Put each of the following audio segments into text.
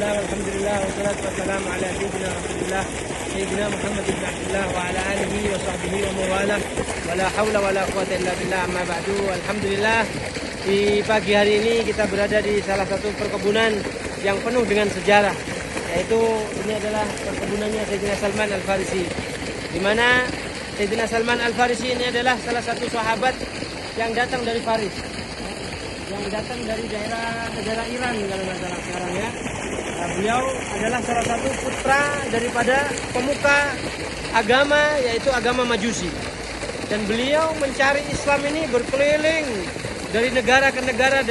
Bismillah, alhamdulillah, wassalatu wassalamu ala Sayyidina Muhammad ibn Abdullah wa ala alihi wa sahbihi wa mawalah. Wa la hawla wa la quwata illa billah, amma ba'du. Alhamdulillah, di pagi hari ini kita berada di salah satu perkebunan yang penuh dengan sejarah. Yaitu ini adalah perkebunannya Sayyidina Salman Al-Farisi. Di mana Sayyidina Salman Al-Farisi ini adalah salah satu sahabat yang datang dari Faris. Yang datang dari daerah negara Iran kalau nggak salah sekarang ya. Nah, beliau adalah salah satu putra daripada pemuka agama, yaitu agama Majusi. Dan beliau mencari Islam ini berkeliling dari negara ke negara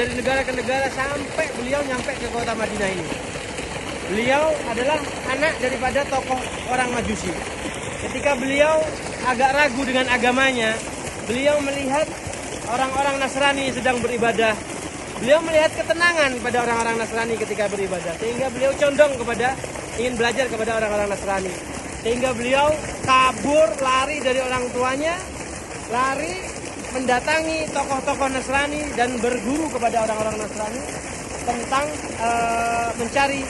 sampai beliau nyampe ke kota Madinah ini. Beliau adalah anak daripada tokoh orang Majusi. Ketika beliau agak ragu dengan agamanya, beliau melihat orang-orang Nasrani sedang beribadah. Beliau melihat ketenangan pada orang-orang Nasrani ketika beribadah, sehingga beliau condong kepada ingin belajar kepada orang-orang Nasrani. Sehingga beliau kabur, lari dari orang tuanya, lari mendatangi tokoh-tokoh Nasrani dan berguru kepada orang-orang Nasrani tentang mencari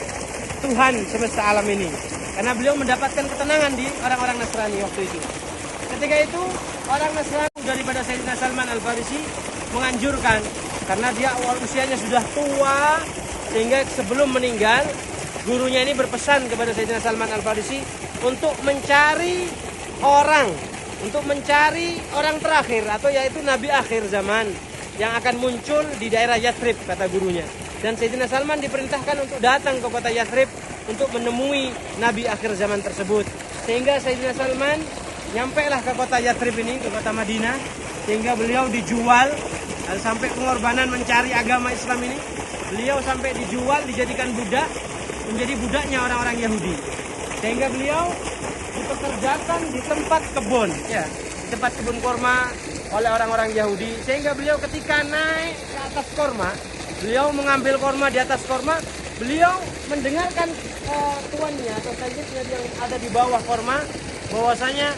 Tuhan semesta alam ini. Karena beliau mendapatkan ketenangan di orang-orang Nasrani waktu itu. Ketika itu orang Nasrani daripada Sayyidina Salman Al-Farisi menganjurkan, karena dia usianya sudah tua, sehingga sebelum meninggal gurunya ini berpesan kepada Sayyidina Salman Al-Farisi untuk mencari orang terakhir, atau yaitu Nabi akhir zaman yang akan muncul di daerah Yathrib, kata gurunya. Dan Sayyidina Salman diperintahkan untuk datang ke kota Yathrib untuk menemui Nabi akhir zaman tersebut. Sehingga Sayyidina Salman nyampailah ke kota Yathrib ini, ke kota Madinah, sehingga beliau dijual sampai pengorbanan mencari agama Islam ini. Beliau sampai dijual, dijadikan budak, menjadi budaknya orang-orang Yahudi. Sehingga beliau dipekerjakan di tempat kebun, ya, di tempat kebun korma oleh orang-orang Yahudi. Sehingga beliau ketika naik ke atas korma, beliau mengambil korma di atas korma, beliau mendengarkan tuannya atau sayyidnya yang ada di bawah korma, bahwasanya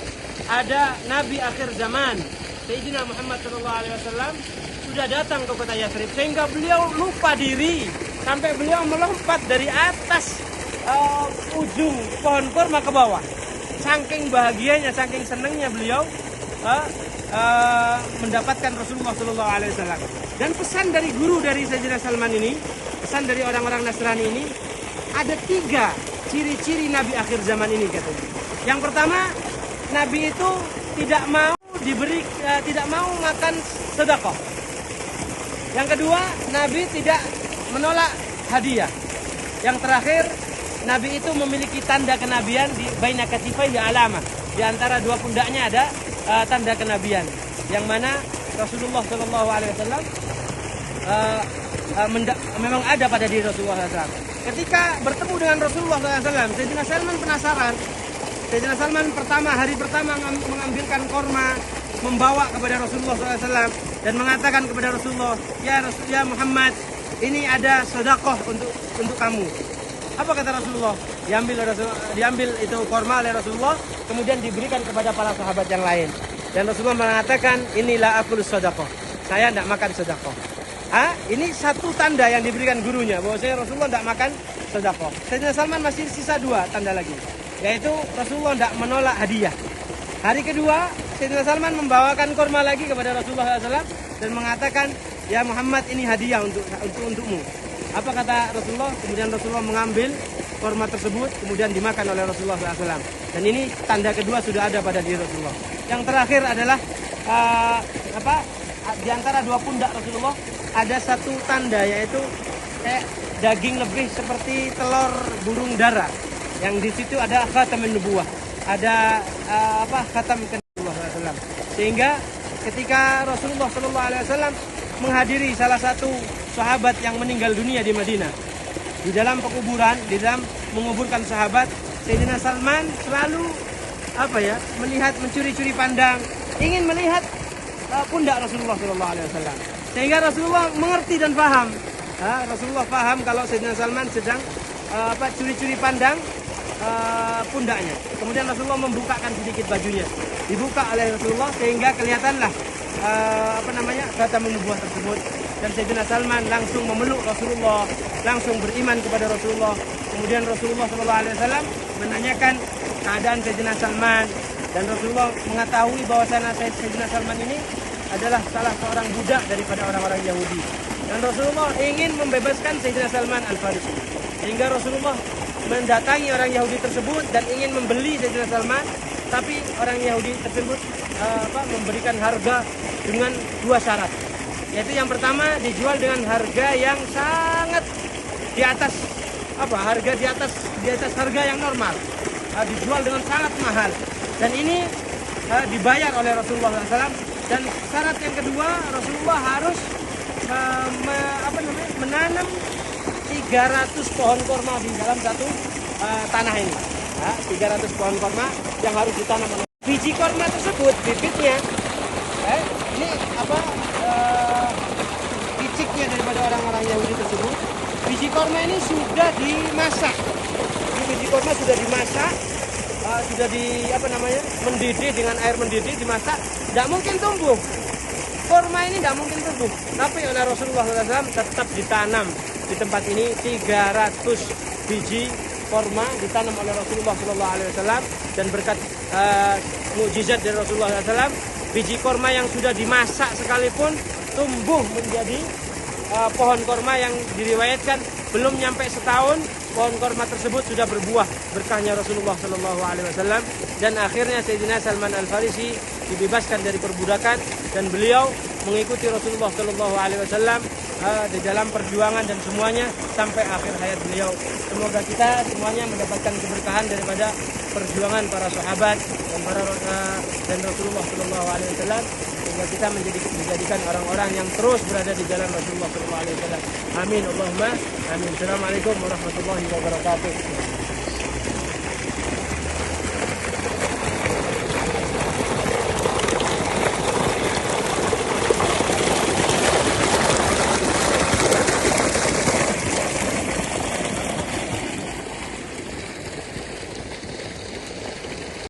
ada Nabi akhir zaman, Sayyidina Muhammad SAW sudah datang ke kota Yathrib. Sehingga beliau lupa diri sampai beliau melompat dari atas ujung pohon kurma ke bawah. Saking bahagianya, saking senangnya beliau mendapatkan Rasulullah SAW. Dan pesan dari guru dari Sayyidina Salman ini, pesan dari orang-orang Nasrani ini, ada 3 ciri-ciri Nabi akhir zaman ini katanya. Yang pertama, Nabi itu tidak mau makan sedekah. Yang kedua, Nabi tidak menolak hadiah. Yang terakhir, Nabi itu memiliki tanda kenabian di baina katifaihi alamah. Di antara 2 pundaknya ada tanda kenabian, yang mana Rasulullah SAW memang ada pada diri Rasulullah SAW. Ketika bertemu dengan Rasulullah SAW, Sayyidina Salman penasaran. Sayyidina Salman hari pertama mengambilkan korma, membawa kepada Rasulullah SAW dan mengatakan kepada Rasulullah, ya Muhammad, ini ada sedekah untuk kamu. Apa kata Rasulullah? Diambil itu korma oleh Rasulullah, kemudian diberikan kepada para sahabat yang lain. Dan Rasulullah mengatakan, inilah akul sedekah. Saya tidak makan sedekah. Ini satu tanda yang diberikan gurunya, bahwa Rasulullah tidak makan sedekah. Sayyidina Salman masih sisa 2 tanda lagi, yaitu Rasulullah tidak menolak hadiah. Hari kedua, Sayyidina Salman membawakan korma lagi kepada Rasulullah SAW dan mengatakan, ya Muhammad, ini hadiah untukmu. Apa kata Rasulullah? Kemudian Rasulullah mengambil korma tersebut, kemudian dimakan oleh Rasulullah SAW. Dan ini tanda kedua sudah ada pada diri Rasulullah. Yang terakhir adalah di antara 2 pundak Rasulullah ada satu tanda, yaitu daging lebih seperti telur burung dara, yang di situ ada khatamun nubuwah, ada khatam Rasulullah SAW. Sehingga ketika Rasulullah SAW menghadiri salah satu sahabat yang meninggal dunia di Madinah, di dalam pekuburan, di dalam menguburkan sahabat, Sayyidina Salman selalu mencuri-curi pandang, ingin melihat pundak Rasulullah SAW. Sehingga Rasulullah mengerti dan paham. Rasulullah paham kalau Sayyidina Salman sedang curi-curi pandang pundaknya. Kemudian Rasulullah membukakan sedikit bajunya, dibuka oleh Rasulullah, sehingga kelihatanlah khatamun nubuwah tersebut. Dan Sayyidina Salman langsung memeluk Rasulullah, langsung beriman kepada Rasulullah, kemudian Rasulullah SAW menanyakan keadaan Sayyidina Salman, dan Rasulullah mengetahui bahwasanya Sayyidina Salman ini adalah salah seorang budak daripada orang-orang Yahudi, dan Rasulullah ingin membebaskan Sayyidina Salman Al-Farisi, sehingga Rasulullah mendatangi orang Yahudi tersebut dan ingin membeli Sayyidina Salman, tapi orang Yahudi tersebut memberikan harga dengan dua syarat, yaitu yang pertama dijual dengan harga yang sangat di atas harga di atas harga yang normal, dijual dengan sangat mahal, dan ini dibayar oleh Rasulullah SAW. Dan syarat yang kedua, Rasulullah harus menanam 300 pohon kurma di dalam satu tanah ini. 300 pohon kurma yang harus ditanam. Biji kurma tersebut, bibitnya, ini biciknya daripada orang-orang Yahudi tersebut. Biji kurma ini sudah dimasak. Ini biji kurma sudah dimasak, sudah mendidih dengan air mendidih, dimasak. Tidak mungkin tumbuh. Kurma ini tidak mungkin tumbuh. Tapi oleh Rasulullah SAW tetap ditanam di tempat ini 300 biji kurma ditanam oleh Rasulullah SAW, dan berkat mukjizat dari Rasulullah SAW, biji kurma yang sudah dimasak sekalipun tumbuh menjadi pohon kurma yang diriwayatkan belum nyampe setahun, pohon kurma tersebut sudah berbuah berkahnya Rasulullah SAW. Dan akhirnya Sayyidina Salman Al-Farisi dibebaskan dari perbudakan, dan beliau mengikuti Rasulullah SAW di dalam perjuangan dan semuanya sampai akhir hayat beliau. Semoga kita semuanya mendapatkan keberkahan daripada perjuangan para sahabat dan Rasulullah SAW, sehingga kita menjadikan orang-orang yang terus berada di jalan Rasulullah SAW. Amin Allahumma amin. Assalamualaikum warahmatullahi wabarakatuh.